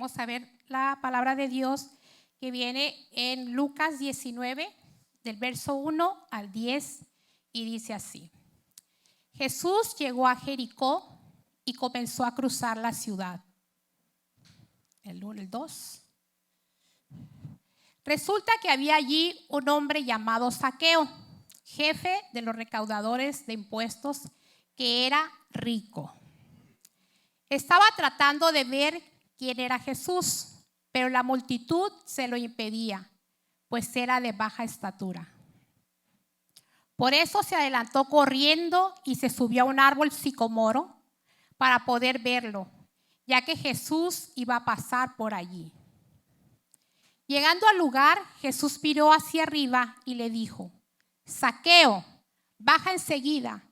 Vamos a ver la palabra de Dios que viene en Lucas 19, del verso 1 al 10, y dice así. Jesús llegó a Jericó y comenzó a cruzar la ciudad. El 2. Resulta que había allí un hombre llamado Zaqueo, jefe de los recaudadores de impuestos, que era rico. Estaba tratando de ver quién era Jesús, pero la multitud se lo impedía, pues era de baja estatura. Por eso se adelantó corriendo y se subió a un árbol sicomoro para poder verlo, ya que Jesús iba a pasar por allí. Llegando al lugar, Jesús miró hacia arriba y le dijo: Zaqueo, baja enseguida,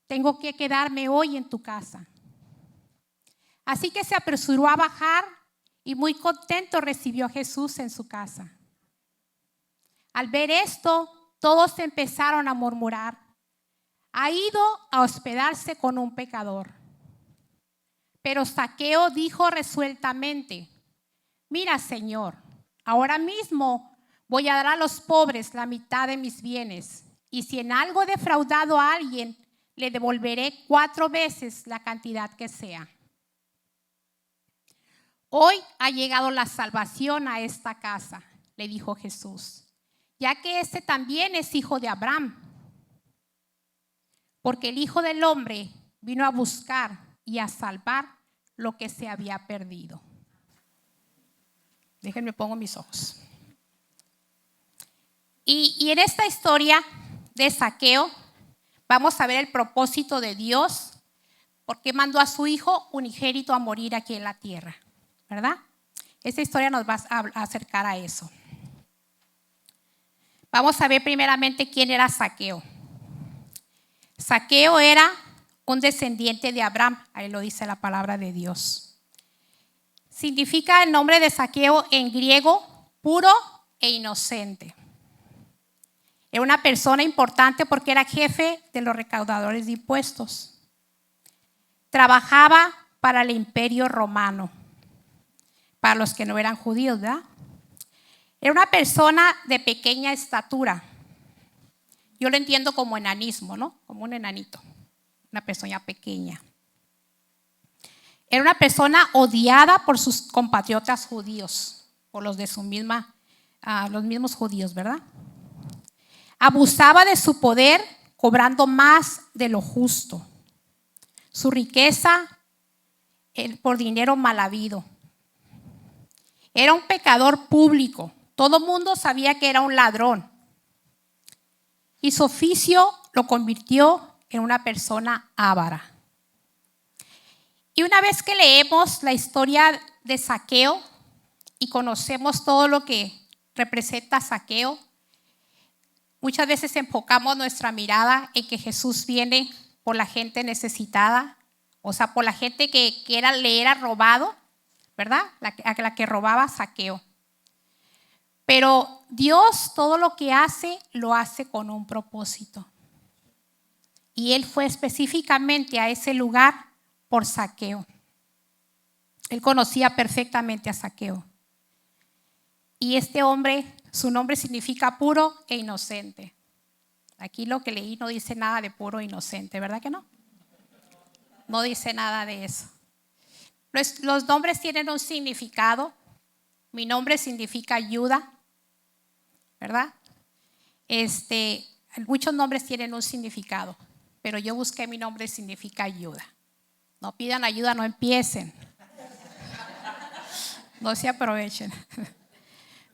tengo que quedarme hoy en tu casa. Así que se apresuró a bajar y muy contento recibió a Jesús en su casa. Al ver esto, todos empezaron a murmurar: ha ido a hospedarse con un pecador. Pero Zaqueo dijo resueltamente: mira, Señor, ahora mismo voy a dar a los pobres la mitad de mis bienes, y si en algo he defraudado a alguien, le devolveré 4 veces la cantidad que sea. Hoy ha llegado la salvación a esta casa, le dijo Jesús, ya que este también es hijo de Abraham. Porque el Hijo del Hombre vino a buscar y a salvar lo que se había perdido. Déjenme pongo mis ojos. Y en esta historia de Zaqueo vamos a ver el propósito de Dios, porque mandó a su Hijo unigénito a morir aquí en la tierra, ¿verdad? Esta historia nos va a acercar a eso. Vamos a ver primeramente quién era Zaqueo. Zaqueo era un descendiente de Abraham, ahí lo dice la palabra de Dios. Significa el nombre de Zaqueo en griego puro e inocente. Era una persona importante porque era jefe de los recaudadores de impuestos. Trabajaba para el Imperio Romano, para los que no eran judíos, ¿verdad? Era una persona de pequeña estatura. Yo lo entiendo como enanismo, ¿no? Como un enanito, una persona pequeña. Era una persona odiada por sus compatriotas judíos, por los de su misma, los mismos judíos, ¿verdad? Abusaba de su poder, cobrando más de lo justo. Su riqueza por dinero mal habido. Era un pecador público. Todo el mundo sabía que era un ladrón. Y su oficio lo convirtió en una persona avara. Y una vez que leemos la historia de Zaqueo y conocemos todo lo que representa Zaqueo, muchas veces enfocamos nuestra mirada en que Jesús viene por la gente necesitada, o sea, por la gente que le era robado, ¿verdad? A la que robaba Zaqueo. Pero Dios todo lo que hace, lo hace con un propósito. Y Él fue específicamente a ese lugar por Zaqueo. Él conocía perfectamente a Zaqueo. Y este hombre, su nombre significa puro e inocente. Aquí lo que leí no dice nada de puro e inocente, ¿verdad que no? No dice nada de eso. Los nombres tienen un significado. Mi nombre significa ayuda, ¿verdad? Muchos nombres tienen un significado, pero yo busqué mi nombre significa ayuda. No pidan ayuda, no empiecen. No se aprovechen.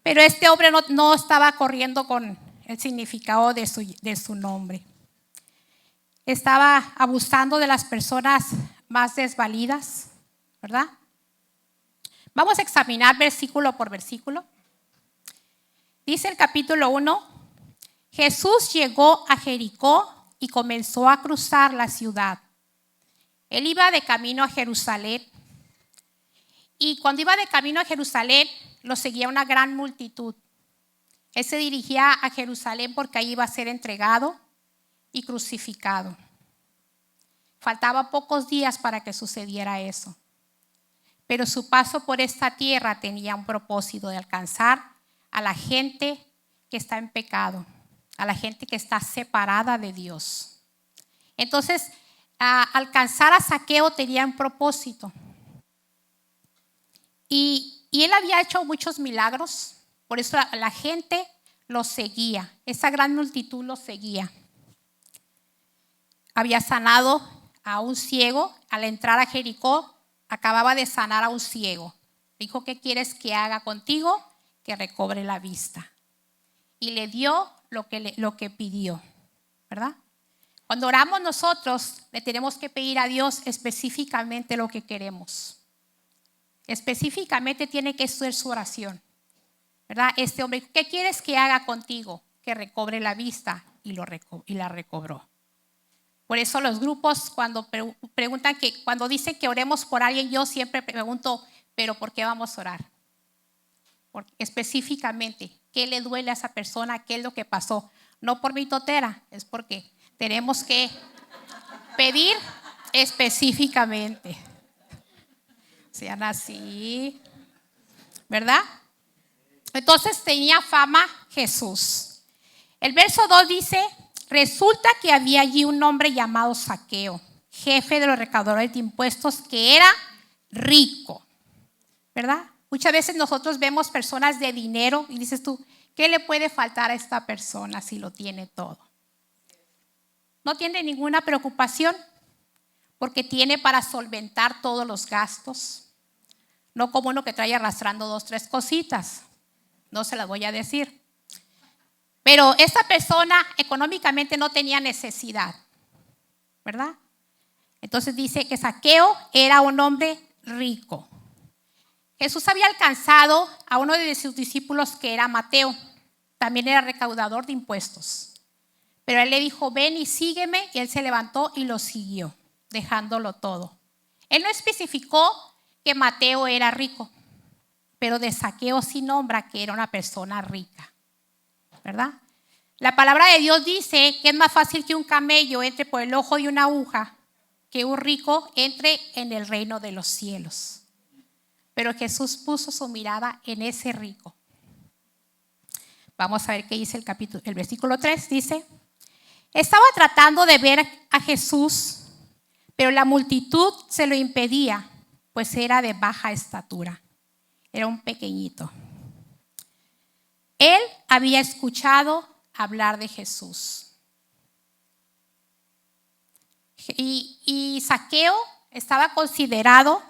Pero este hombre no estaba corriendo con el significado de su nombre. Estaba abusando de las personas más desvalidas, ¿verdad? Vamos a examinar versículo por versículo. Dice el capítulo 1, Jesús llegó a Jericó y comenzó a cruzar la ciudad. Él iba de camino a Jerusalén. Y cuando iba de camino a Jerusalén, lo seguía una gran multitud. Él se dirigía a Jerusalén porque ahí iba a ser entregado y crucificado. Faltaban pocos días para que sucediera eso. pero su paso por esta tierra tenía un propósito de alcanzar a la gente que está en pecado, a la gente que está separada de Dios. Entonces, alcanzar a Zaqueo tenía un propósito. Y él había hecho muchos milagros, por eso la gente lo seguía, esa gran multitud lo seguía. Había sanado a un ciego, al entrar a Jericó, acababa de sanar a un ciego. Dijo, ¿qué quieres que haga contigo? Que recobre la vista. Y le dio lo que pidió, ¿verdad? Cuando oramos nosotros, le tenemos que pedir a Dios específicamente lo que queremos. Específicamente tiene que ser su oración, ¿verdad? Este hombre, ¿qué quieres que haga contigo? Que recobre la vista, y la recobró. Por eso los grupos cuando preguntan cuando dicen que oremos por alguien, yo siempre pregunto, ¿pero por qué vamos a orar? Porque específicamente, ¿qué le duele a esa persona? ¿Qué es lo que pasó? No por mi totera, es porque tenemos que pedir específicamente. Sean así, ¿verdad? Entonces tenía fama Jesús. El verso 2 dice, resulta que había allí un hombre llamado Zaqueo, jefe de los recaudadores de impuestos, que era rico, ¿verdad? Muchas veces nosotros vemos personas de dinero y dices tú, ¿qué le puede faltar a esta persona si lo tiene todo? No tiene ninguna preocupación porque tiene para solventar todos los gastos. No como uno que trae arrastrando 2, 3 cositas. No se las voy a decir. Pero esa persona económicamente no tenía necesidad, ¿verdad? Entonces dice que Zaqueo era un hombre rico. Jesús había alcanzado a uno de sus discípulos que era Mateo. También era recaudador de impuestos. Pero él le dijo, ven y sígueme. Y él se levantó y lo siguió, dejándolo todo. Él no especificó que Mateo era rico, pero de Zaqueo sí nombra que era una persona rica, ¿verdad? La palabra de Dios dice que es más fácil que un camello entre por el ojo de una aguja que un rico entre en el reino de los cielos. Pero Jesús puso su mirada en ese rico. Vamos a ver qué dice el versículo 3, dice, estaba tratando de ver a Jesús, pero la multitud se lo impedía, pues era de baja estatura, era un pequeñito. Él había escuchado hablar de Jesús. Y Zaqueo estaba considerado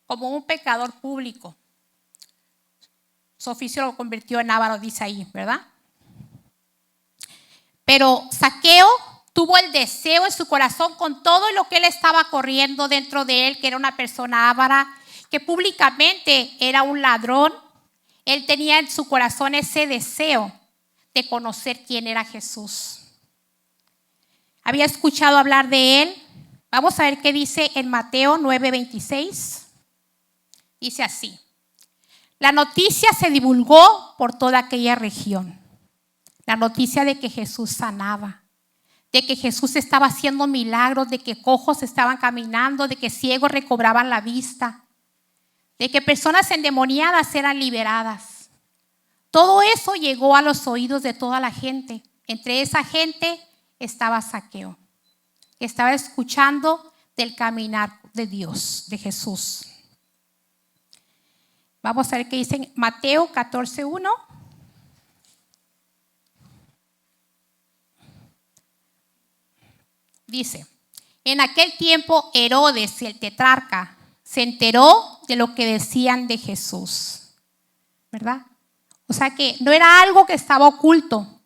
como un pecador público. Su oficio lo convirtió en avaro, dice ahí, ¿verdad? Pero Zaqueo tuvo el deseo en su corazón con todo lo que él estaba corriendo dentro de él, que era una persona avara, que públicamente era un ladrón. Él tenía en su corazón ese deseo de conocer quién era Jesús. Había escuchado hablar de él. Vamos a ver qué dice en Mateo 9:26. Dice así. La noticia se divulgó por toda aquella región. La noticia de que Jesús sanaba, de que Jesús estaba haciendo milagros, de que cojos estaban caminando, de que ciegos recobraban la vista, de que personas endemoniadas eran liberadas. Todo eso llegó a los oídos de toda la gente. Entre esa gente estaba Zaqueo, que estaba escuchando del caminar de Dios, de Jesús. Vamos a ver qué dice en Mateo 14:1. Dice, en aquel tiempo Herodes, el tetrarca, se enteró de lo que decían de Jesús, ¿verdad? O sea que no era algo que estaba oculto.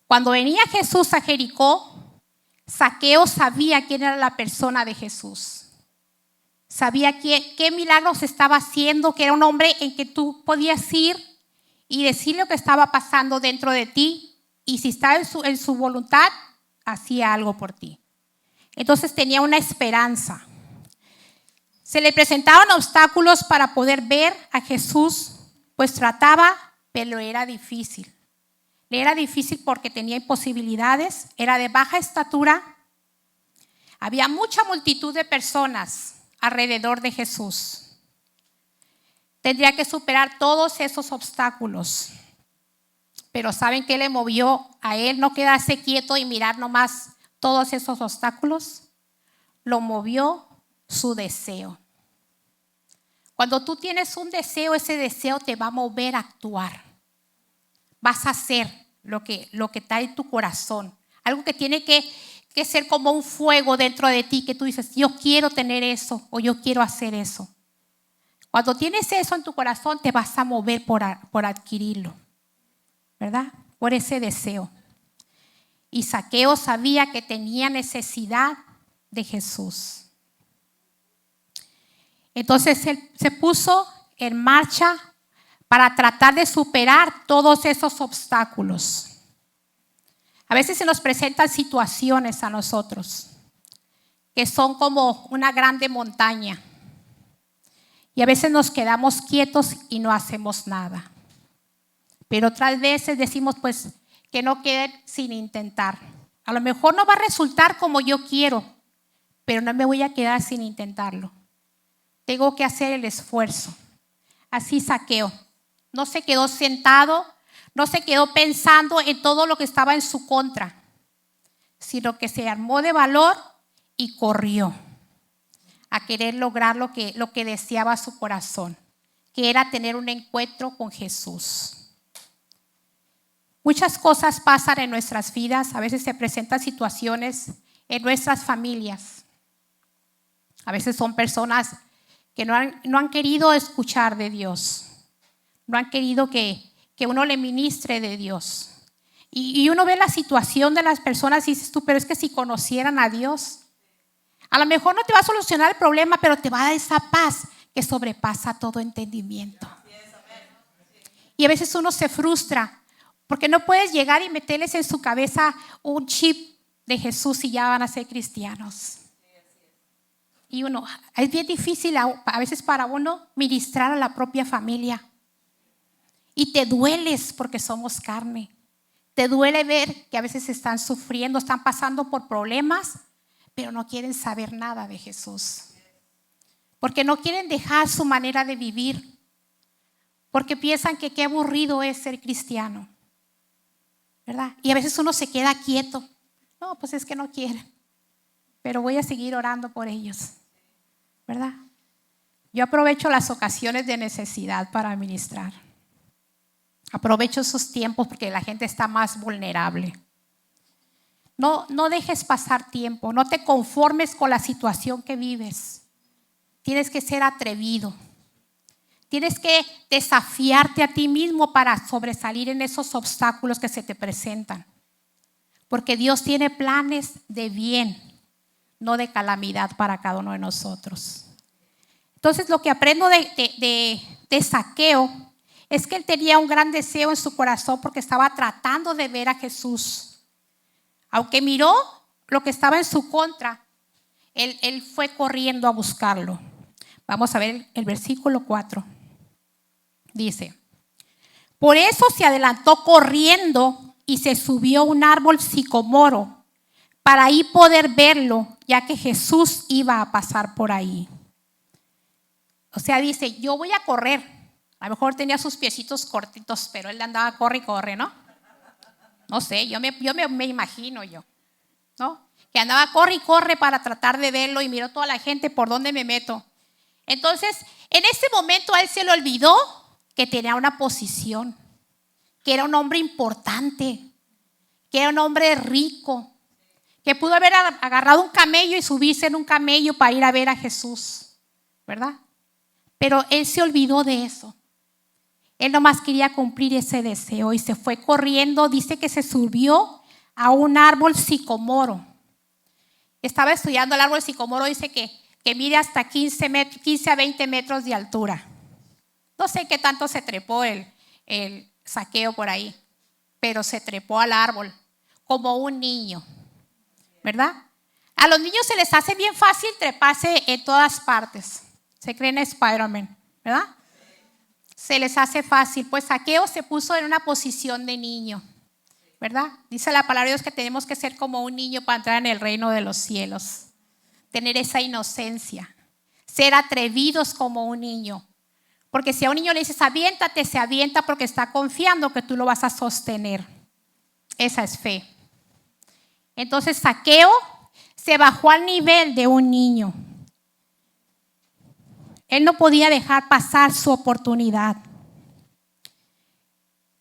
Cuando venía Jesús a Jericó, Zaqueo sabía quién era la persona de Jesús. Sabía qué milagros estaba haciendo, que era un hombre en que tú podías ir y decir lo que estaba pasando dentro de ti. Y si estaba en su voluntad, hacía algo por ti. Entonces tenía una esperanza. Se le presentaban obstáculos para poder ver a Jesús, pues trataba, pero era difícil. Le era difícil porque tenía imposibilidades, era de baja estatura. Había mucha multitud de personas alrededor de Jesús. tendría que superar todos esos obstáculos. Pero ¿saben qué le movió a él no quedarse quieto y mirar nomás todos esos obstáculos? Lo movió su deseo. Cuando tú tienes un deseo, ese deseo te va a mover a actuar. Vas a hacer lo que está en tu corazón. Algo que tiene que ser como un fuego dentro de ti, que tú dices, yo quiero tener eso o yo quiero hacer eso. Cuando tienes eso en tu corazón, te vas a mover por adquirirlo, ¿verdad? Por ese deseo. Y Zaqueo sabía que tenía necesidad de Jesús. Entonces él se puso en marcha para tratar de superar todos esos obstáculos. A veces se nos presentan situaciones a nosotros que son como una grande montaña. Y a veces nos quedamos quietos y no hacemos nada. Pero otras veces decimos pues que no queden sin intentar. A lo mejor no va a resultar como yo quiero, pero no me voy a quedar sin intentarlo. Tengo que hacer el esfuerzo. Así Zaqueo. No se quedó sentado, no se quedó pensando en todo lo que estaba en su contra, sino que se armó de valor y corrió a querer lograr lo que deseaba su corazón, que era tener un encuentro con Jesús. Muchas cosas pasan en nuestras vidas, a veces se presentan situaciones en nuestras familias. A veces son personas que no han querido escuchar de Dios, no han querido que uno le ministre de Dios. Y uno ve la situación de las personas y dices tú, pero es que si conocieran a Dios, a lo mejor no te va a solucionar el problema, pero te va a dar esa paz que sobrepasa todo entendimiento. Y a veces uno se frustra porque no puedes llegar y meterles en su cabeza un chip de Jesús y ya van a ser cristianos. Y uno, es bien difícil a veces para uno ministrar a la propia familia. Y te dueles porque somos carne. Te duele ver que a veces están sufriendo, están pasando por problemas, pero no quieren saber nada de Jesús. Porque no quieren dejar su manera de vivir. Porque piensan que qué aburrido es ser cristiano, ¿verdad? Y a veces uno se queda quieto. No, pues es que no quieren. Pero voy a seguir orando por ellos, ¿verdad? Yo aprovecho las ocasiones de necesidad para ministrar. Aprovecho esos tiempos porque la gente está más vulnerable. No dejes pasar tiempo, no te conformes con la situación que vives. Tienes que ser atrevido. Tienes que desafiarte a ti mismo para sobresalir en esos obstáculos que se te presentan. Porque Dios tiene planes de bien, no de calamidad para cada uno de nosotros. Entonces lo que aprendo de Zaqueo es que él tenía un gran deseo en su corazón porque estaba tratando de ver a Jesús. Aunque miró lo que estaba en su contra, él fue corriendo a buscarlo. Vamos a ver el versículo 4. Dice, por eso se adelantó corriendo y se subió a un árbol sicomoro para ahí poder verlo, ya que Jesús iba a pasar por ahí. O sea, dice, yo voy a correr. A lo mejor tenía sus piecitos cortitos, pero él andaba corre y corre, ¿no? No sé, yo me imagino yo, ¿no? Que andaba corre y corre para tratar de verlo y miró toda la gente por dónde me meto. Entonces, en ese momento a él se le olvidó que tenía una posición, que era un hombre importante, que era un hombre rico, que pudo haber agarrado un camello y subirse en un camello para ir a ver a Jesús, ¿verdad? Pero él se olvidó de eso. Él nomás quería cumplir ese deseo y se fue corriendo. Dice que se subió a un árbol sicomoro. Estaba estudiando el árbol sicomoro, dice que mide hasta 15 a 20 metros de altura. No sé qué tanto se trepó el Zaqueo por ahí, pero se trepó al árbol como un niño, ¿verdad? A los niños se les hace bien fácil treparse en todas partes. Se creen Spider-Man, ¿verdad? Se les hace fácil. Pues Zaqueo se puso en una posición de niño, ¿verdad? Dice la palabra de Dios que tenemos que ser como un niño para entrar en el reino de los cielos. Tener esa inocencia. Ser atrevidos como un niño. Porque si a un niño le dices aviéntate, se avienta porque está confiando que tú lo vas a sostener. Esa es fe. Entonces Zaqueo se bajó al nivel de un niño. Él no podía dejar pasar su oportunidad.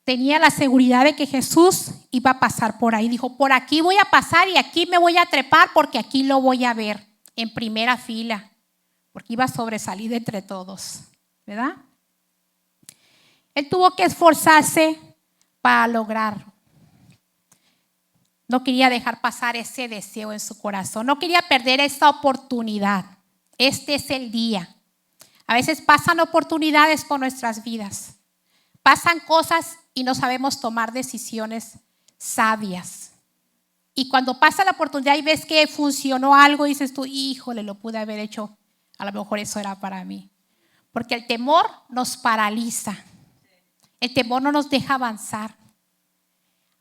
Tenía la seguridad de que Jesús iba a pasar por ahí. Dijo, por aquí voy a pasar y aquí me voy a trepar porque aquí lo voy a ver en primera fila. Porque iba a sobresalir de entre todos, ¿verdad? Él tuvo que esforzarse para lograrlo. No quería dejar pasar ese deseo en su corazón. No quería perder esta oportunidad. Este es el día. A veces pasan oportunidades por nuestras vidas. Pasan cosas y no sabemos tomar decisiones sabias. Y cuando pasa la oportunidad y ves que funcionó algo, dices tú, híjole, lo pude haber hecho. A lo mejor eso era para mí. Porque el temor nos paraliza. El temor no nos deja avanzar.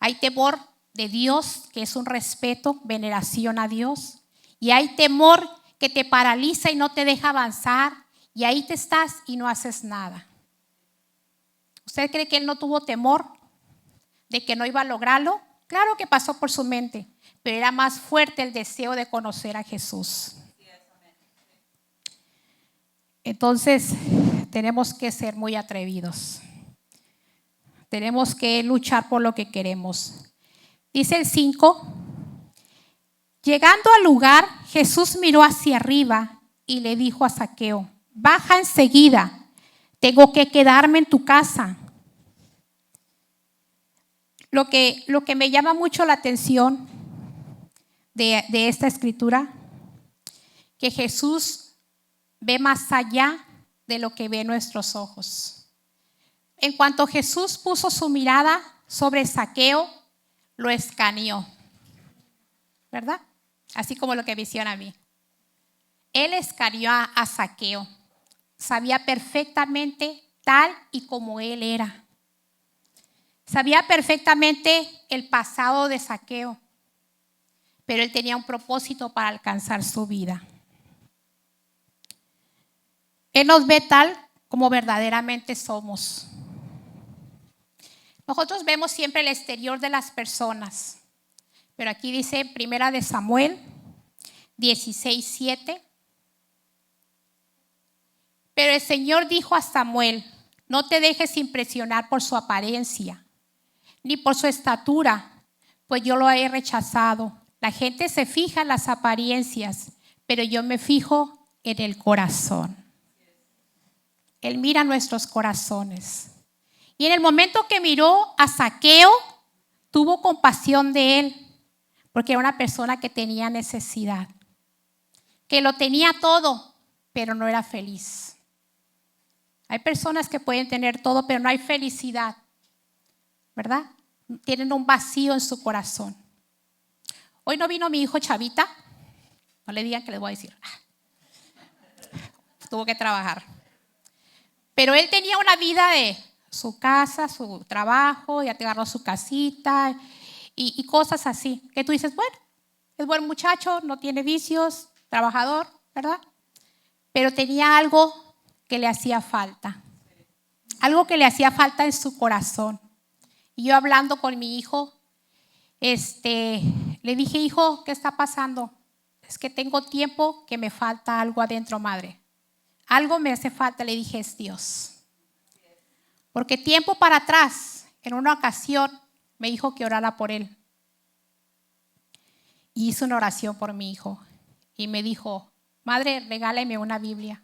Hay temor de Dios, que es un respeto, veneración a Dios. Y hay temor que te paraliza y no te deja avanzar. Y ahí te estás y no haces nada. ¿Usted cree que él no tuvo temor de que no iba a lograrlo? Claro que pasó por su mente, pero era más fuerte el deseo de conocer a Jesús. Entonces, tenemos que ser muy atrevidos. Tenemos que luchar por lo que queremos. Dice el 5, llegando al lugar, Jesús miró hacia arriba y le dijo a Zaqueo, baja enseguida, tengo que quedarme en tu casa. Lo que me llama mucho la atención de esta escritura, que Jesús ve más allá de lo que ve nuestros ojos. En cuanto Jesús puso su mirada sobre Zaqueo, lo escaneó, ¿verdad? Así como lo que me hicieron a mí. Él escaneó a Zaqueo. Sabía perfectamente tal y como él era. Sabía perfectamente el pasado de Zaqueo, pero él tenía un propósito para alcanzar su vida. Él nos ve tal como verdaderamente somos. Nosotros vemos siempre el exterior de las personas, pero aquí dice Primera de Samuel 16:7. Pero el Señor dijo a Samuel, no te dejes impresionar por su apariencia, ni por su estatura, pues yo lo he rechazado. La gente se fija en las apariencias, pero yo me fijo en el corazón. Él mira nuestros corazones. Y en el momento que miró a Zaqueo, tuvo compasión de él, porque era una persona que tenía necesidad, que lo tenía todo, pero no era feliz. Hay personas que pueden tener todo, pero no hay felicidad, ¿verdad? Tienen un vacío en su corazón. Hoy no vino mi hijo Chavita, no le digan que les voy a decir. Tuvo que trabajar. Pero él tenía una vida de su casa, su trabajo, ya te agarró su casita y cosas así. Que tú dices, bueno, es buen muchacho, no tiene vicios, trabajador, ¿verdad? Pero tenía algo que le hacía falta. Algo que le hacía falta en su corazón. Y yo hablando con mi hijo, le dije, hijo, ¿qué está pasando? Es que tengo tiempo que me falta algo adentro, madre. Algo me hace falta, le dije, es Dios. Porque tiempo para atrás, en una ocasión, me dijo que orara por él. Y hice una oración por mi hijo. Y me dijo, madre, regáleme una Biblia.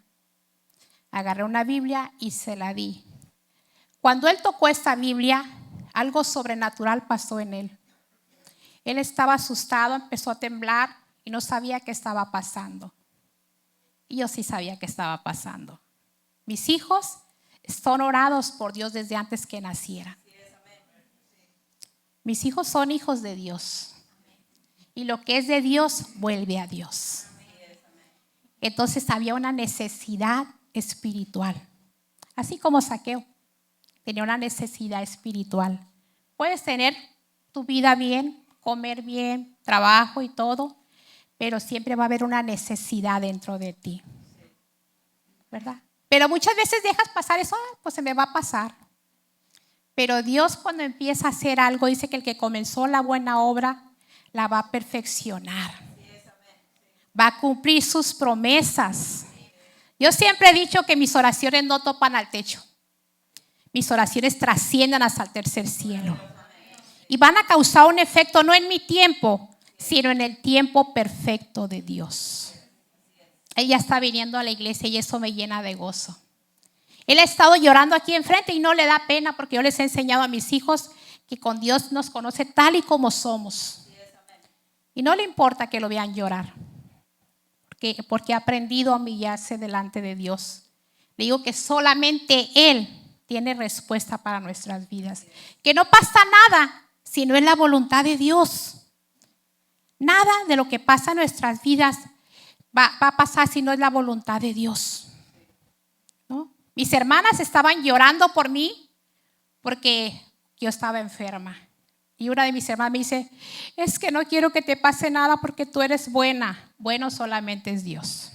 Agarré una Biblia y se la di. Cuando él tocó esta Biblia, algo sobrenatural pasó en él. Él estaba asustado, empezó a temblar y no sabía qué estaba pasando. Y yo sí sabía qué estaba pasando. Mis hijos son orados por Dios desde antes que nacieran. Mis hijos son hijos de Dios. Y lo que es de Dios, vuelve a Dios. Entonces había una necesidad espiritual. Así como Zaqueo tenía una necesidad espiritual. Puedes tener tu vida bien, comer bien, trabajo y todo, pero siempre va a haber una necesidad dentro de ti, ¿verdad? Pero muchas veces dejas pasar eso, pues se me va a pasar. Pero Dios cuando empieza a hacer algo, dice que el que comenzó la buena obra, la va a perfeccionar. Va a cumplir sus promesas. Yo siempre he dicho que mis oraciones no topan al techo. Mis oraciones trascienden hasta el tercer cielo. Y van a causar un efecto no en mi tiempo, sino en el tiempo perfecto de Dios. Ella está viniendo a la iglesia y eso me llena de gozo. Él ha estado llorando aquí enfrente y no le da pena porque yo les he enseñado a mis hijos que con Dios nos conoce tal y como somos. Y no le importa que lo vean llorar, porque ha aprendido a humillarse delante de Dios. Le digo que solamente Él tiene respuesta para nuestras vidas. Que no pasa nada si no es la voluntad de Dios. Nada de lo que pasa en nuestras vidas va a pasar si no es la voluntad de Dios. ¿No? Mis hermanas estaban llorando por mí porque yo estaba enferma. Y una de mis hermanas me dice, es que no quiero que te pase nada porque tú eres buena. Bueno, solamente es Dios.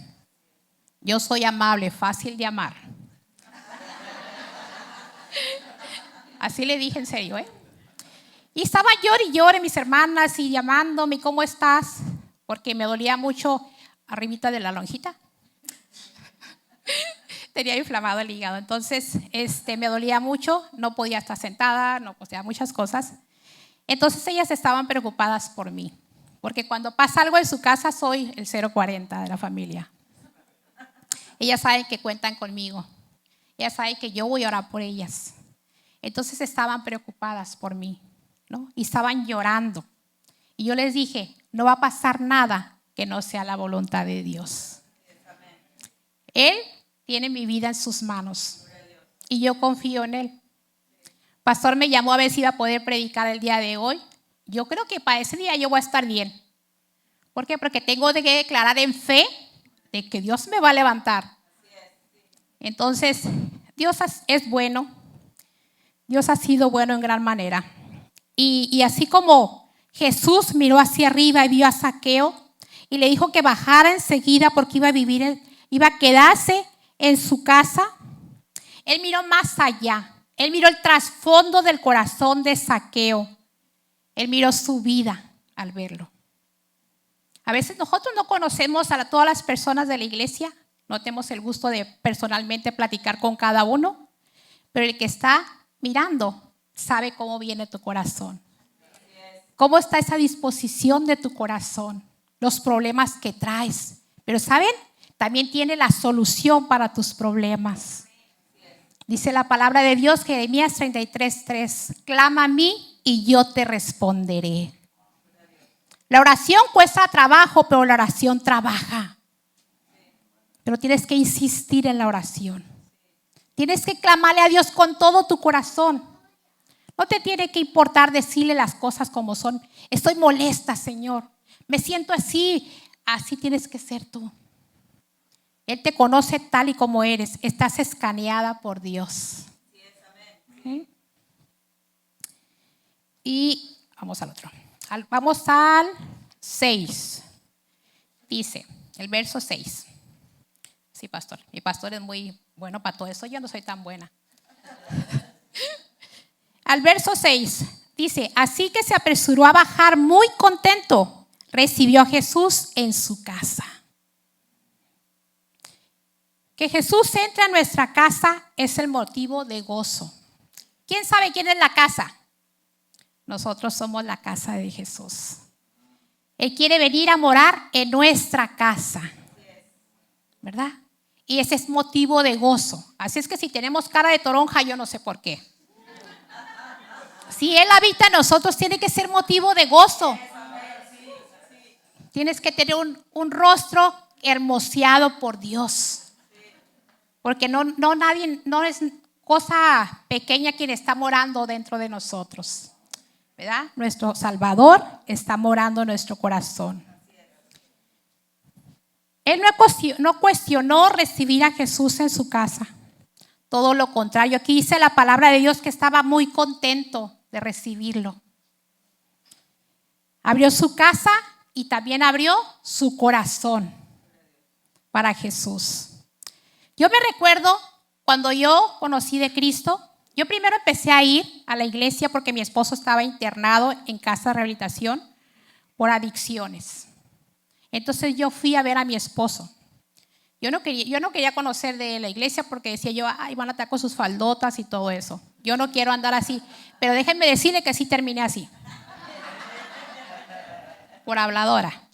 Yo soy amable, fácil de amar. Así le dije en serio, ¿eh? Y estaban llore mis hermanas y llamándome, ¿cómo estás? Porque me dolía mucho arribita de la lonjita. Tenía inflamado el hígado, entonces me dolía mucho, no podía estar sentada, no podía muchas cosas. Entonces ellas estaban preocupadas por mí, porque cuando pasa algo en su casa soy el 040 de la familia. Ellas saben que cuentan conmigo, ellas saben que yo voy a orar por ellas. Entonces estaban preocupadas por mí, ¿no? Y estaban llorando. Y yo les dije, no va a pasar nada que no sea la voluntad de Dios. Él tiene mi vida en sus manos y yo confío en Él. Pastor me llamó a ver si iba a poder predicar el día de hoy. Yo creo que para ese día yo voy a estar bien. ¿Por qué? Porque tengo que declarar en fe de que Dios me va a levantar. Entonces, Dios es bueno. Dios ha sido bueno en gran manera. Y así como Jesús miró hacia arriba y vio a Zaqueo y le dijo que bajara enseguida porque iba a quedarse en su casa, Él miró más allá. Él miró el trasfondo del corazón de Zaqueo. Él miró su vida al verlo. A veces nosotros no conocemos a todas las personas de la iglesia, no tenemos el gusto de personalmente platicar con cada uno, pero el que está mirando sabe cómo viene tu corazón. Cómo está esa disposición de tu corazón, los problemas que traes. Pero ¿saben? También tiene la solución para tus problemas. Dice la palabra de Dios, Jeremías 33:3, clama a mí y yo te responderé. La oración cuesta trabajo, pero la oración trabaja. Pero tienes que insistir en la oración. Tienes que clamarle a Dios con todo tu corazón. No te tiene que importar decirle las cosas como son. Estoy molesta, Señor. Me siento así. Así tienes que ser tú. Él te conoce tal y como eres. Estás escaneada por Dios. ¿Sí? Y vamos al otro. Vamos al 6. Dice, el verso 6. Sí, pastor. Mi pastor es muy bueno para todo eso. Yo no soy tan buena. Al verso 6 dice, así que se apresuró a bajar muy contento. Recibió a Jesús en su casa. Que Jesús entre a nuestra casa es el motivo de gozo. ¿Quién sabe quién es la casa? Nosotros somos la casa de Jesús. Él quiere venir a morar en nuestra casa, ¿verdad? Y ese es motivo de gozo. Así es que si tenemos cara de toronja, yo no sé por qué. Si Él habita en nosotros, tiene que ser motivo de gozo. Tienes que tener un rostro hermoseado por Dios. Porque no es cosa pequeña quien está morando dentro de nosotros, ¿verdad? Nuestro Salvador está morando en nuestro corazón. Él no cuestionó recibir a Jesús en su casa. Todo lo contrario. Aquí dice la palabra de Dios que estaba muy contento de recibirlo. Abrió su casa y también abrió su corazón para Jesús. Yo me recuerdo cuando yo conocí de Cristo, yo primero empecé a ir a la iglesia porque mi esposo estaba internado en casa de rehabilitación por adicciones. Entonces yo fui a ver a mi esposo. Yo no quería conocer de la iglesia porque decía yo, ay, van a estar con sus faldotas y todo eso. Yo no quiero andar así. Pero déjenme decirle que sí terminé así. Por habladora.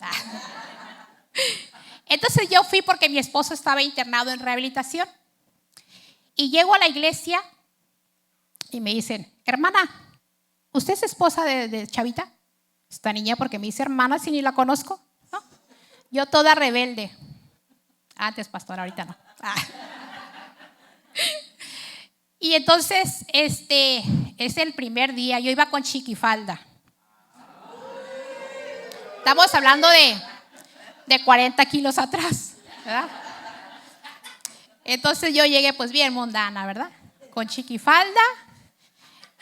Entonces yo fui porque mi esposo estaba internado en rehabilitación. Y llego a la iglesia y me dicen, hermana, ¿usted es esposa de Chavita? Esta niña, porque me dice hermana si ni la conozco. ¿No? Yo toda rebelde. Antes, pastor, ahorita no. Y entonces, es el primer día. Yo iba con chiquifalda. Estamos hablando de 40 kilos atrás, ¿verdad? Entonces yo llegué pues bien mundana, ¿verdad? Con chiquifalda.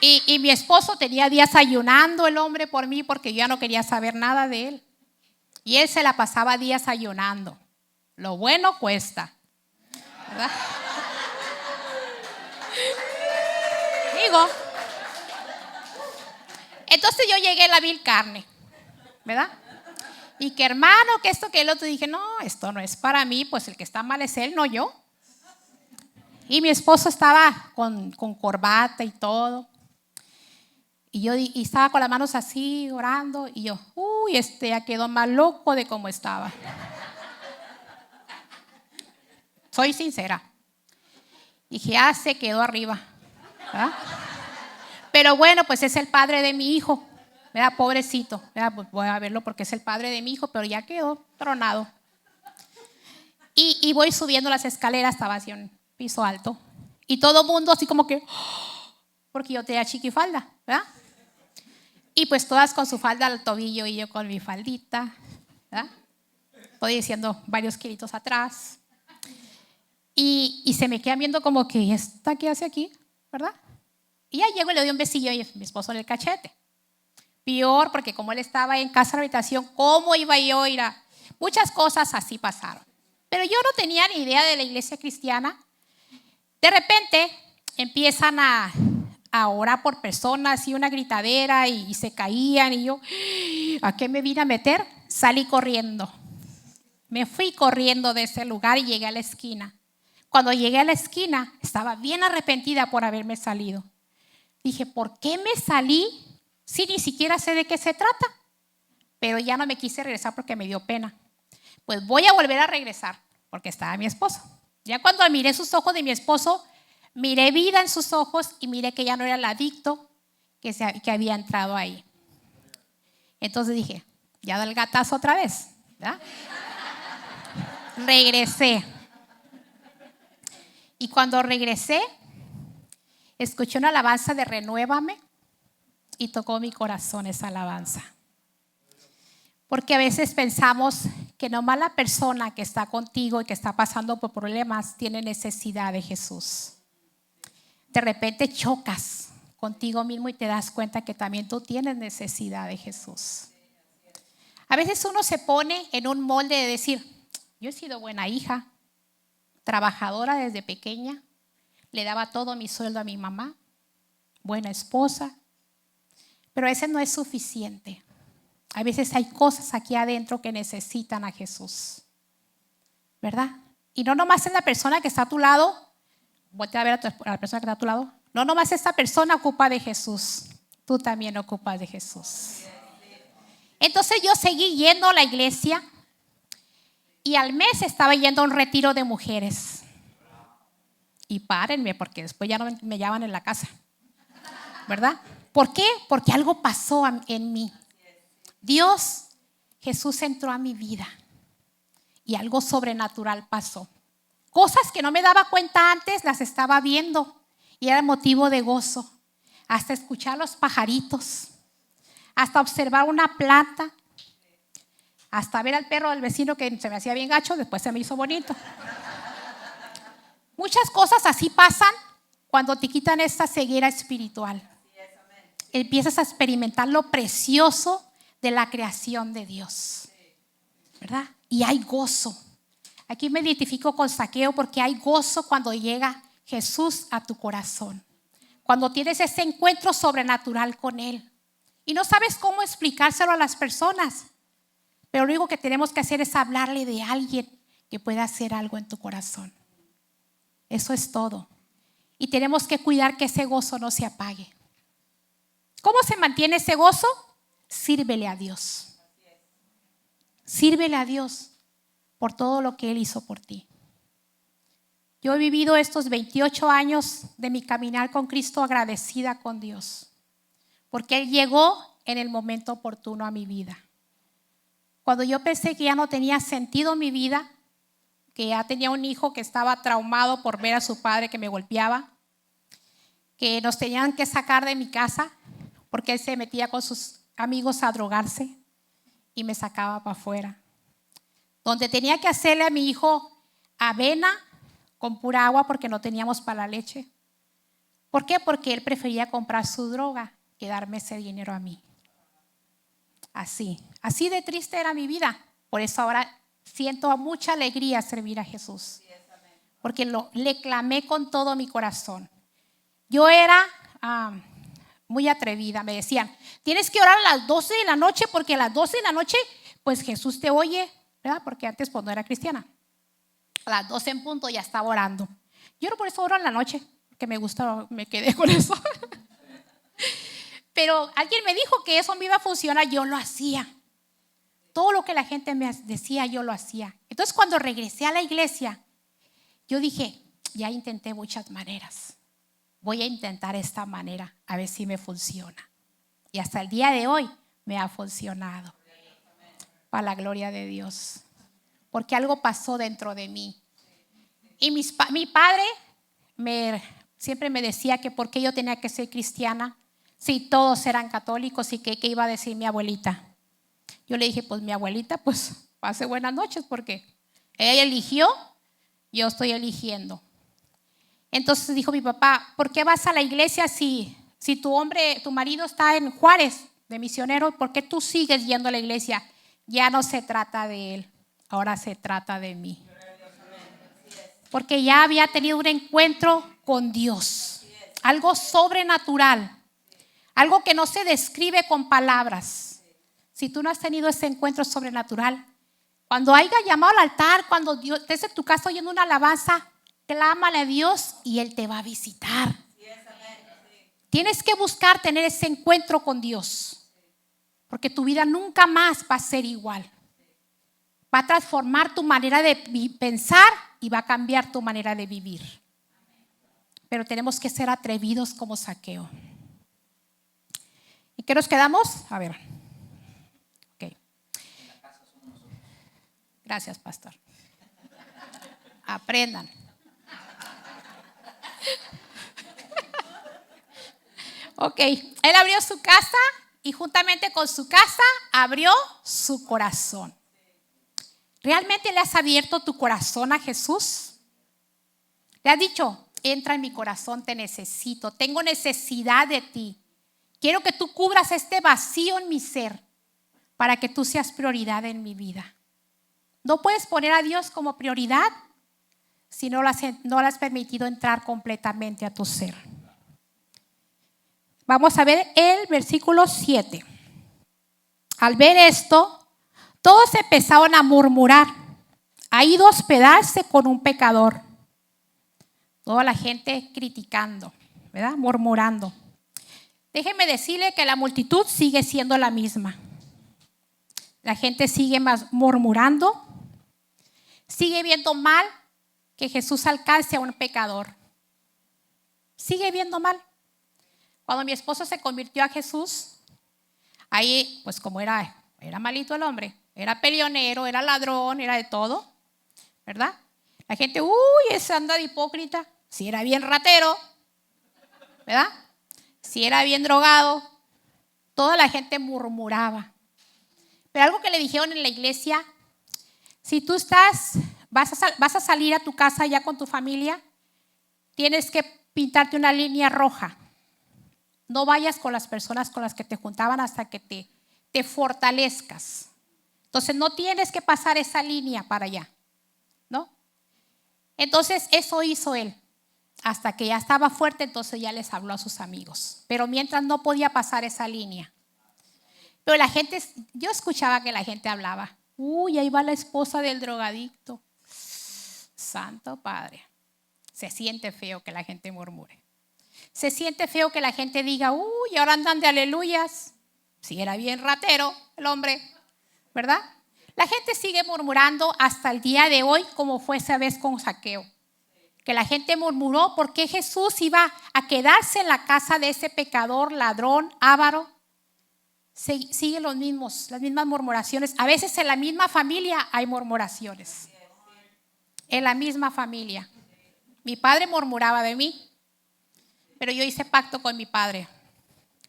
Y mi esposo tenía días ayunando el hombre por mí porque yo ya no quería saber nada de él. Y él se la pasaba días ayunando. Lo bueno cuesta, ¿verdad? Digo. Entonces yo llegué a la vil carne, ¿verdad? Y que hermano, que esto, que el otro. Dije, no, esto no es para mí, pues el que está mal es él, no yo. Y mi esposo estaba con corbata y todo. Y yo estaba con las manos así, orando. Y yo, ya quedó más loco de cómo estaba. Soy sincera. Dije, se quedó arriba, ¿verdad? Pero bueno, pues es el padre de mi hijo, ¿verdad? Pobrecito, ¿verdad? Pues voy a verlo porque es el padre de mi hijo, pero ya quedó tronado. Y voy subiendo las escaleras, estaba así en piso alto. Y todo el mundo así como que, porque yo tenía chiquifalda, ¿verdad? Y pues todas con su falda al tobillo y yo con mi faldita, ¿verdad? Estoy diciendo varios kilitos atrás. Y se me quedan viendo como que, ¿esta qué hace aquí? ¿Verdad? Y ya llego y le doy un besillo y mi esposo en el cachete. Peor, porque como él estaba en casa de habitación, ¿cómo iba yo a ir a? Muchas cosas así pasaron. Pero yo no tenía ni idea de la iglesia cristiana. De repente empiezan a orar por personas y una gritadera y se caían. Y yo, ¿a qué me vine a meter? Salí corriendo. Me fui corriendo de ese lugar y llegué a la esquina. Cuando llegué a la esquina, estaba bien arrepentida por haberme salido. Dije, ¿por qué me salí si ni siquiera sé de qué se trata? Pero ya no me quise regresar porque me dio pena. Pues voy a volver a regresar porque estaba mi esposo. Ya cuando miré sus ojos de mi esposo, miré vida en sus ojos y miré que ya no era el adicto que había entrado ahí. Entonces dije, ya da el gatazo otra vez, ¿verdad? Regresé. Y cuando regresé, escuché una alabanza de Renuévame y tocó mi corazón esa alabanza. Porque a veces pensamos que nomás la persona que está contigo y que está pasando por problemas tiene necesidad de Jesús. De repente chocas contigo mismo y te das cuenta que también tú tienes necesidad de Jesús. A veces uno se pone en un molde de decir, yo he sido buena hija, trabajadora desde pequeña, le daba todo mi sueldo a mi mamá, buena esposa, pero ese no es suficiente. A veces hay cosas aquí adentro que necesitan a Jesús, ¿verdad? Y no nomás es la persona que está a tu lado, voltea a ver a la persona que está a tu lado, no nomás esta persona ocupa de Jesús, tú también ocupas de Jesús. Entonces yo seguí yendo a la iglesia y al mes estaba yendo a un retiro de mujeres. Y párenme porque después ya no me llaman en la casa, ¿verdad? ¿Por qué? Porque algo pasó en mí. Dios, Jesús entró a mi vida y algo sobrenatural pasó. Cosas que no me daba cuenta antes las estaba viendo y era motivo de gozo. Hasta escuchar los pajaritos, hasta observar una planta, hasta ver al perro del vecino que se me hacía bien gacho, después se me hizo bonito. Muchas cosas así pasan cuando te quitan esta ceguera espiritual. Empiezas a experimentar lo precioso de la creación de Dios, ¿verdad? Y hay gozo, Aquí me identifico con Zaqueo porque hay gozo cuando llega Jesús a tu corazón. Cuando tienes ese encuentro sobrenatural con Él. Y no sabes cómo explicárselo a las personas. Pero lo único que tenemos que hacer es hablarle de alguien que pueda hacer algo en tu corazón. Eso es todo. Y tenemos que cuidar que ese gozo no se apague. ¿Cómo se mantiene ese gozo? Sírvele a Dios. Sírvele a Dios por todo lo que Él hizo por ti. Yo he vivido estos 28 años de mi caminar con Cristo agradecida con Dios. Porque Él llegó en el momento oportuno a mi vida. Cuando yo pensé que ya no tenía sentido mi vida, que ya tenía un hijo que estaba traumado por ver a su padre que me golpeaba, que nos tenían que sacar de mi casa porque él se metía con sus amigos a drogarse y me sacaba para afuera. Donde tenía que hacerle a mi hijo avena con pura agua porque no teníamos para la leche. ¿Por qué? Porque él prefería comprar su droga que darme ese dinero a mí. Así de triste era mi vida. Por eso ahora siento mucha alegría servir a Jesús. Porque le clamé con todo mi corazón. Yo era muy atrevida. Me decían, tienes que orar a las 12 de la noche porque a las 12 de la noche pues Jesús te oye, ¿verdad? Porque antes pues no era cristiana. A las 12 en punto ya estaba orando. Yo no por eso oro en la noche, porque me gusta, me quedé con eso. Pero alguien me dijo que eso me iba a funcionar, yo lo hacía. Todo lo que la gente me decía, yo lo hacía. Entonces cuando regresé a la iglesia, yo dije, ya intenté muchas maneras. Voy a intentar esta manera, a ver si me funciona. Y hasta el día de hoy me ha funcionado. Para la gloria de Dios. Porque algo pasó dentro de mí. Y mi padre siempre me decía que por qué yo tenía que ser cristiana si todos eran católicos y que iba a decir mi abuelita. Yo le dije, pues mi abuelita, pues pase buenas noches porque ella eligió, yo estoy eligiendo. Entonces dijo mi papá, ¿por qué vas a la iglesia si tu marido está en Juárez de misionero? ¿Por qué tú sigues yendo a la iglesia? Ya no se trata de él, ahora se trata de mí. Porque ya había tenido un encuentro con Dios, algo sobrenatural, algo que no se describe con palabras. Si tú no has tenido ese encuentro sobrenatural, cuando haya llamado al altar, cuando Dios estés en tu casa oyendo una alabanza, clámale a Dios y Él te va a visitar. Tienes que buscar tener ese encuentro con Dios, porque tu vida nunca más va a ser igual. Va a transformar tu manera de pensar y va a cambiar tu manera de vivir. Pero tenemos que ser atrevidos como Zaqueo. ¿Y qué nos quedamos? A ver. Ok. Gracias, pastor. Aprendan. Ok, él abrió su casa y juntamente con su casa abrió su corazón. ¿Realmente le has abierto tu corazón a Jesús? Le has dicho, entra en mi corazón, te necesito, tengo necesidad de ti. Quiero que tú cubras este vacío en mi ser para que tú seas prioridad en mi vida. No puedes poner a Dios como prioridad si no le has permitido entrar completamente a tu ser. Vamos a ver el versículo 7. Al ver esto, todos empezaron a murmurar, ha ido a hospedarse con un pecador. Toda la gente criticando, ¿verdad? Murmurando. Déjenme decirle que la multitud sigue siendo la misma. La gente sigue más murmurando, sigue viendo mal que Jesús alcance a un pecador. Sigue viendo mal. Cuando mi esposo se convirtió a Jesús, ahí pues como era malito el hombre, era peleonero, era ladrón, era de todo, ¿verdad? La gente, ese anda de hipócrita, si era bien ratero, ¿verdad? Si era bien drogado, toda la gente murmuraba. Pero algo que le dijeron en la iglesia, si tú vas a salir a tu casa ya con tu familia, tienes que pintarte una línea roja. No vayas con las personas con las que te juntaban hasta que te fortalezcas. Entonces no tienes que pasar esa línea para allá, ¿no? Entonces eso hizo él. Hasta que ya estaba fuerte, entonces ya les habló a sus amigos. Pero mientras no podía pasar esa línea. Pero la gente, yo escuchaba que la gente hablaba. Uy, ahí va la esposa del drogadicto. Santo Padre. Se siente feo que la gente murmure. Se siente feo que la gente diga, uy, ahora andan de aleluyas. Si era bien ratero el hombre, ¿verdad? La gente sigue murmurando hasta el día de hoy, como fue esa vez con Zaqueo. Que la gente murmuró porque Jesús iba a quedarse en la casa de ese pecador, ladrón, avaro. Siguen las mismas murmuraciones. A veces en la misma familia hay murmuraciones. En la misma familia. Mi padre murmuraba de mí, pero yo hice pacto con mi padre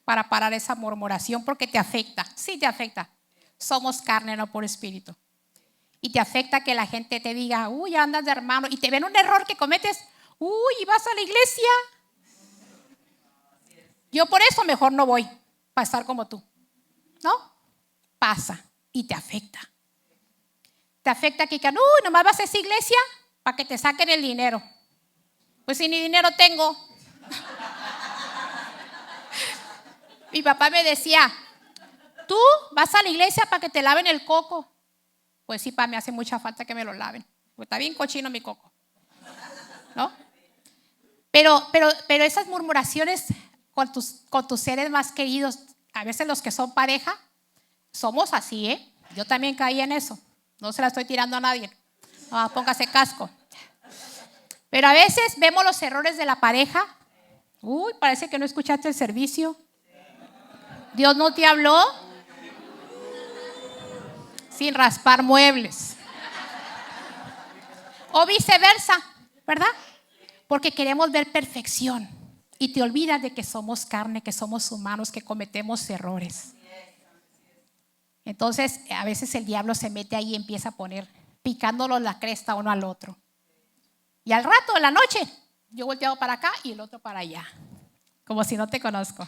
para parar esa murmuración porque te afecta. Sí te afecta. Somos carne, no por espíritu. Y te afecta que la gente te diga, uy, andas de hermano, y te ven un error que cometes, uy, vas a la iglesia. Yo por eso mejor no voy, para estar como tú. ¿No? Pasa y te afecta. Te afecta que digan, uy, nomás vas a esa iglesia para que te saquen el dinero. Pues si ni dinero tengo. Mi papá me decía, tú vas a la iglesia para que te laven el coco. Pues sí, me hace mucha falta que me lo laven. Pues está bien cochino mi coco. ¿No? Pero esas murmuraciones con tus seres más queridos, a veces los que son pareja, somos así, ¿eh? Yo también caí en eso. No se la estoy tirando a nadie. No, póngase casco. Pero a veces vemos los errores de la pareja. Uy, parece que no escuchaste el servicio. Dios no te habló. Sin raspar muebles. O viceversa, ¿verdad? Porque queremos ver perfección y te olvidas de que somos carne, que somos humanos, que cometemos errores. Entonces, a veces el diablo se mete ahí y empieza a poner, picándolos la cresta uno al otro. Y al rato de la noche, yo volteado para acá y el otro para allá, como si no te conozco.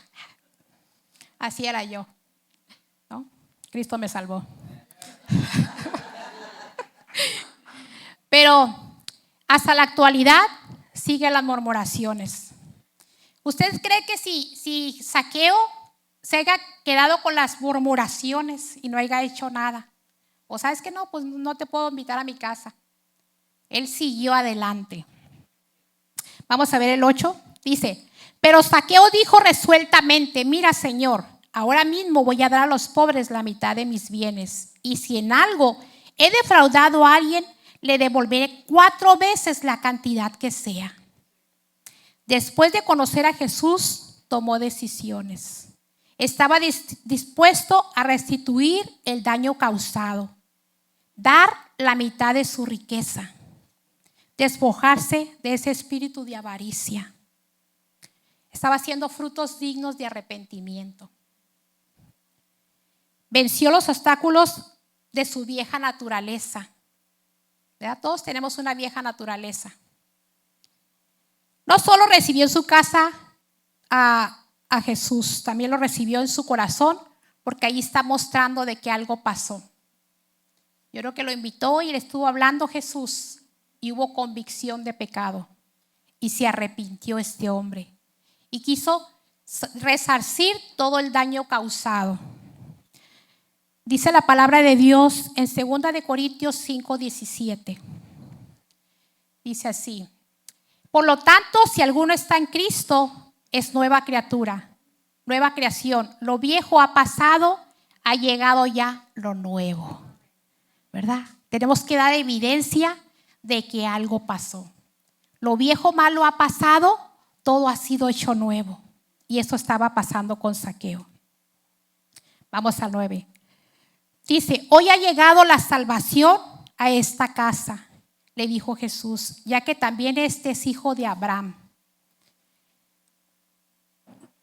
Así era yo, ¿no? Cristo me salvó. Pero hasta la actualidad siguen las murmuraciones. ¿Usted cree que si Zaqueo se haya quedado con las murmuraciones y no haya hecho nada? O sabes que no, pues no te puedo invitar a mi casa. Él siguió adelante. Vamos a ver el 8. Dice, pero Zaqueo dijo resueltamente, mira Señor, ahora mismo voy a dar a los pobres la mitad de mis bienes. Y si en algo he defraudado a alguien, le devolveré 4 veces la cantidad que sea. Después de conocer a Jesús, tomó decisiones. Estaba dispuesto a restituir el daño causado, dar la mitad de su riqueza, despojarse de ese espíritu de avaricia. Estaba haciendo frutos dignos de arrepentimiento. Venció los obstáculos de su vieja naturaleza. ¿Verdad? Todos tenemos una vieja naturaleza. No solo recibió en su casa a Jesús, también lo recibió en su corazón, porque ahí está mostrando de que algo pasó. Yo creo que lo invitó y le estuvo hablando Jesús y hubo convicción de pecado y se arrepintió este hombre y quiso resarcir todo el daño causado. Dice la palabra de Dios en 2 de Corintios 5:17. Dice así: por lo tanto, si alguno está en Cristo, es nueva criatura, nueva creación. Lo viejo ha pasado, ha llegado ya lo nuevo. ¿Verdad? Tenemos que dar evidencia de que algo pasó. Lo viejo malo ha pasado, todo ha sido hecho nuevo. Y eso estaba pasando con Zaqueo. Vamos al 9. Dice, hoy ha llegado la salvación a esta casa, le dijo Jesús, ya que también este es hijo de Abraham.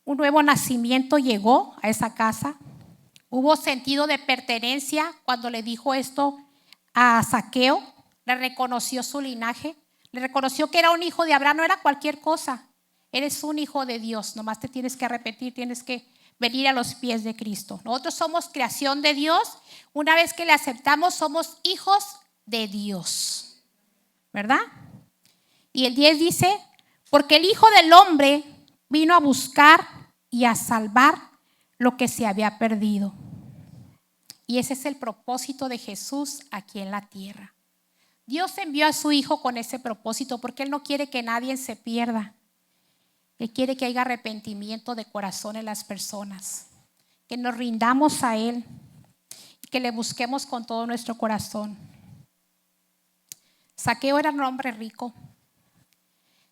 Un nuevo nacimiento llegó a esa casa. Hubo sentido de pertenencia cuando le dijo esto a Zaqueo. Le reconoció su linaje. Le reconoció que era un hijo de Abraham, no era cualquier cosa. Eres un hijo de Dios, nomás te tienes que arrepentir, tienes que venir a los pies de Cristo. Nosotros somos creación de Dios. Una vez que le aceptamos, somos hijos de Dios. ¿Verdad? Y el 10 dice, porque el Hijo del Hombre vino a buscar y a salvar lo que se había perdido. Y ese es el propósito de Jesús aquí en la tierra. Dios envió a su Hijo con ese propósito porque Él no quiere que nadie se pierda. Él quiere que haya arrepentimiento de corazón en las personas, que nos rindamos a Él y que le busquemos con todo nuestro corazón. Zaqueo era un hombre rico,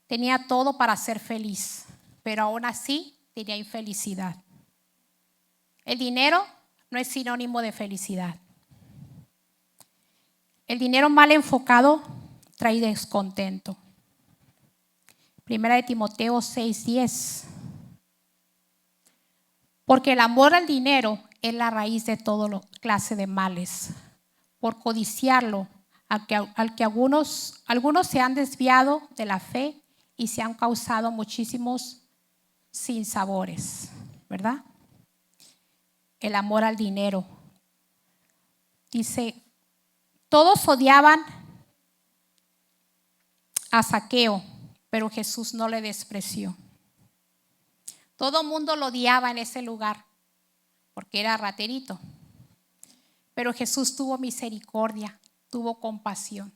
tenía todo para ser feliz, pero aún así tenía infelicidad. El dinero no es sinónimo de felicidad. El dinero mal enfocado trae descontento. Primera de Timoteo 6:10. Porque el amor al dinero es la raíz de toda clase de males. Por codiciarlo, al que algunos se han desviado de la fe y se han causado muchísimos sinsabores, ¿verdad? El amor al dinero. Dice, todos odiaban a Zaqueo, pero Jesús no le despreció. Todo el mundo lo odiaba en ese lugar porque era raterito. Pero Jesús tuvo misericordia, tuvo compasión.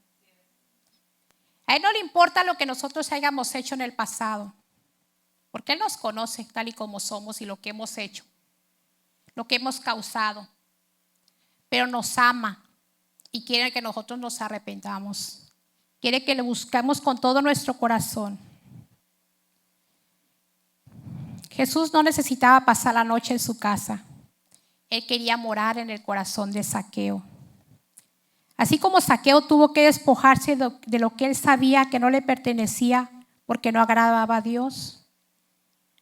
A Él no le importa lo que nosotros hayamos hecho en el pasado, porque Él nos conoce tal y como somos y lo que hemos hecho, lo que hemos causado. Pero nos ama y quiere que nosotros nos arrepentamos. Quiere que le busquemos con todo nuestro corazón. Jesús no necesitaba pasar la noche en su casa. Él quería morar en el corazón de Zaqueo. Así como Zaqueo tuvo que despojarse de lo que él sabía que no le pertenecía porque no agradaba a Dios,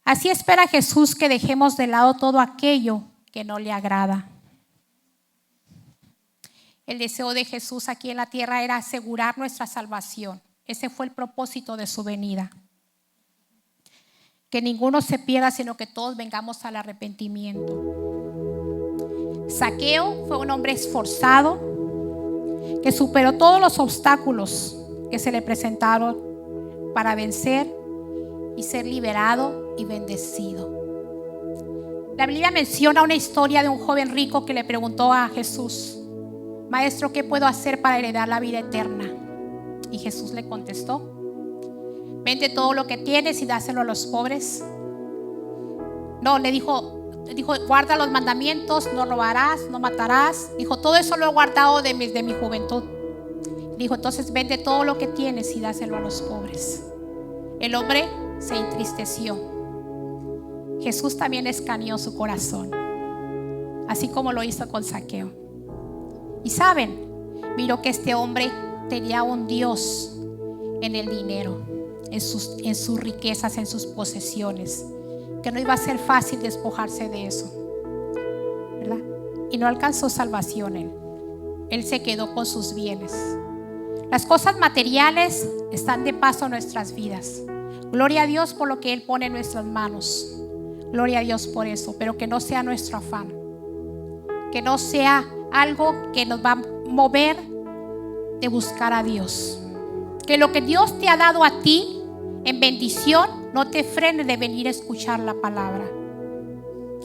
así espera Jesús que dejemos de lado todo aquello que no le agrada. El deseo de Jesús aquí en la tierra era asegurar nuestra salvación. Ese fue el propósito de su venida. Que ninguno se pierda, sino que todos vengamos al arrepentimiento. Zaqueo fue un hombre esforzado que superó todos los obstáculos que se le presentaron para vencer y ser liberado y bendecido. La Biblia menciona una historia de un joven rico que le preguntó a Jesús: Maestro, ¿qué puedo hacer para heredar la vida eterna? Y Jesús le contestó: vende todo lo que tienes y dáselo a los pobres. No, le dijo, guarda los mandamientos, no robarás, no matarás. Dijo, todo eso lo he guardado de mi juventud. Dijo, entonces vende todo lo que tienes y dáselo a los pobres. El hombre se entristeció. Jesús también escaneó su corazón, así como lo hizo con Zaqueo. Y saben, miró que este hombre tenía un Dios en el dinero, en sus riquezas, en sus posesiones, que no iba a ser fácil despojarse de eso, ¿verdad? Y no alcanzó salvación él se quedó con sus bienes. Las cosas materiales están de paso en nuestras vidas. Gloria a Dios por lo que Él pone en nuestras manos. Gloria a Dios por eso, pero que no sea nuestro afán, que no sea algo que nos va a mover de buscar a Dios. Que lo que Dios te ha dado a ti en bendición no te frene de venir a escuchar la palabra.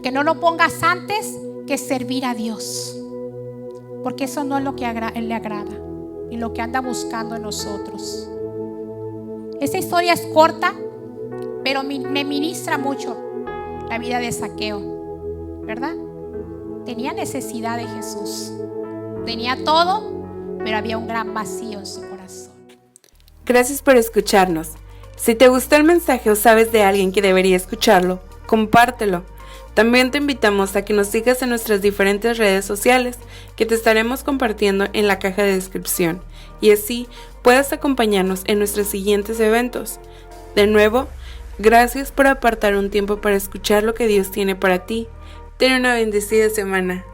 Que no lo pongas antes que servir a Dios, porque eso no es lo que Él le agrada y lo que anda buscando en nosotros. Esta historia es corta, pero me ministra mucho la vida de Zaqueo, ¿verdad? Tenía necesidad de Jesús, tenía todo, pero había un gran vacío en su corazón. Gracias por escucharnos. Si te gustó el mensaje o sabes de alguien que debería escucharlo, compártelo. También te invitamos a que nos sigas en nuestras diferentes redes sociales, que te estaremos compartiendo en la caja de descripción, y así puedas acompañarnos en nuestros siguientes eventos. De nuevo, gracias por apartar un tiempo para escuchar lo que Dios tiene para ti. Ten una bendecida semana.